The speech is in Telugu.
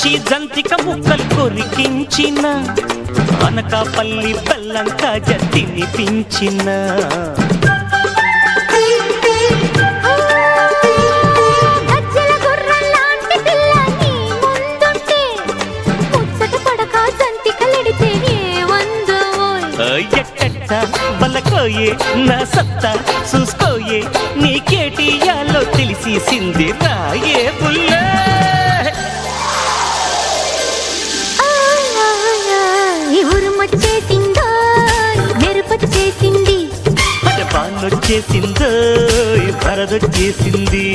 నుంచి జంతిక ముక్కలు కొరికించిన అనకాపల్లి బెల్లం కాజా తినిపించిన బలకోయే నా సత్తా చూసుకోయే నీకేటియాలో తెలిసేసింది రాయే బుల్లే ఉరుమొచ్చేసిందో మెరుపొచ్చేసింది బాన్నొచ్చేసిందో వరదొచ్చేసింది